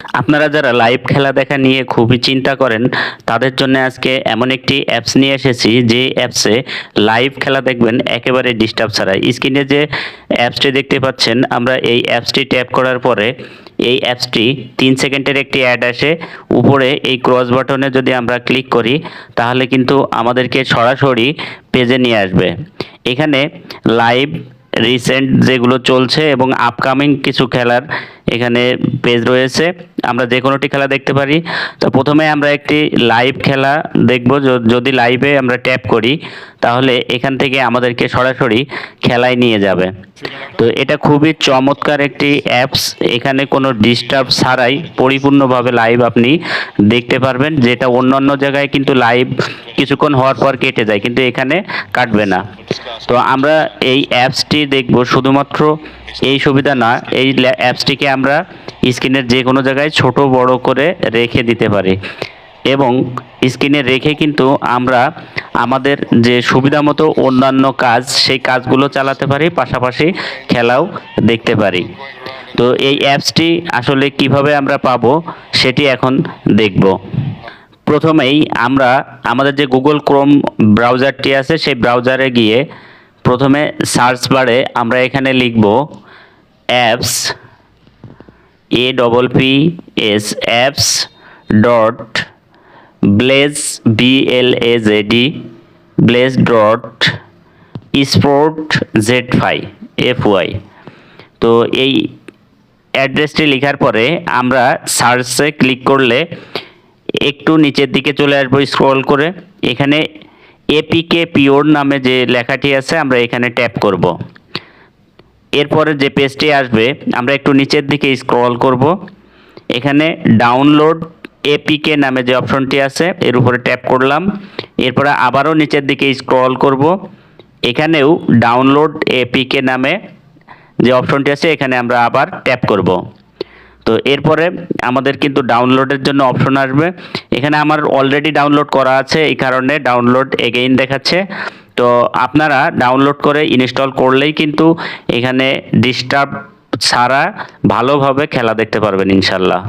আপনারা যারা লাইভ খেলা দেখা নিয়ে খুবই চিন্তা করেন তাদের জন্য আজকে এমন একটি অ্যাপস নিয়ে এসেছি যে অ্যাপসে লাইভ খেলা দেখবেন একেবারে ডিস্টার্ব ছাড়াই। স্ক্রিনে যে অ্যাপসটি দেখতে পাচ্ছেন, আমরা এই অ্যাপসটি ট্যাপ করার পরে এই অ্যাপসটি 3 সেকেন্ডের একটি অ্যাড আসে। উপরে এই ক্রস বাটনে যদি আমরা ক্লিক করি তাহলে কিন্তু আমাদেরকে সরাসরি পেজে নিয়ে আসবে। এখানে লাইভ রিসেন্ট যেগুলো চলছে এবং আপকামিং কিছু খেলার এখানে পেজ রয়েছে। আমরা যে কোনোটি খেলা দেখতে পারি। তো প্রথমে আমরা একটি লাইভ খেলা দেখব। যদি লাইভে আমরা ট্যাপ করি তাহলে এখান থেকে আমাদেরকে সরাসরি খেলায় নিয়ে যাবে। তো এটা খুবই চমৎকার একটি অ্যাপস। এখানে কোনো ডিস্টার্ব ছাড়াই পরিপূর্ণভাবে লাইভ আপনি দেখতে পারবেন, যেটা অন্যান্য জায়গায় কিন্তু লাইভ কিছুক্ষণ হওয়ার পর কেটে যায়, কিন্তু এখানে কাটবে না। তো আমরা এই অ্যাপসটি দেখব। শুধুমাত্র এই সুবিধা না, এই অ্যাপসটিকে আমরা স্ক্রিনের যে কোনো জায়গায় ছোট বড় করে রেখে দিতে পারি এবং স্ক্রিনে রেখে কিন্তু আমরা আমাদের যে সুবিধা মতো অন্যান্য কাজ সেই কাজগুলো চালাতে পারি, পাশাপাশি খেলাও দেখতে পারি। তো এই অ্যাপসটি আসলে কিভাবে আমরা পাবো সেটি এখন দেখব। প্রথমেই আমরা আমাদের যে গুগল ক্রোম ব্রাউজারটি আছে সেই ব্রাউজারে গিয়ে প্রথমে সার্চ বারে আমরা এখানে লিখব apps apps dot bless bless dot sport fy। তো এই অ্যাড্রেসটি লেখার পরে আমরা সার্চে ক্লিক করলে একটু নিচের দিকে চলে আসবো স্ক্রল করে। এখানে এপিকে পিওর নামে যে লেখাটি আছে আমরা এখানে ট্যাপ করব। এরপরে যে পেজটি আসবে আমরা একটু নিচের দিকে স্ক্রল করব। এখানে ডাউনলোড এপিকে নামে যে অপশনটি আছে এর উপরে ট্যাপ করলাম। এরপরে আবারও নিচের দিকে স্ক্রল করব। এখানেও ডাউনলোড এপিকে নামে যে অপশনটি আছে এখানে আমরা আবার ট্যাপ করব। তো এরপরে আমাদের কিন্তু ডাউনলোডের জন্য অপশন আসবে। এখানে আমার অলরেডি ডাউনলোড করা আছে, এই কারণে ডাউনলোড এগেইন দেখাচ্ছে। তো আপনারা ডাউনলোড করে ইনস্টল করলেই কিন্তু এখানে ডিস্টার্ব ছাড়া ভালোভাবে খেলা দেখতে পারবেন ইনশাল্লাহ।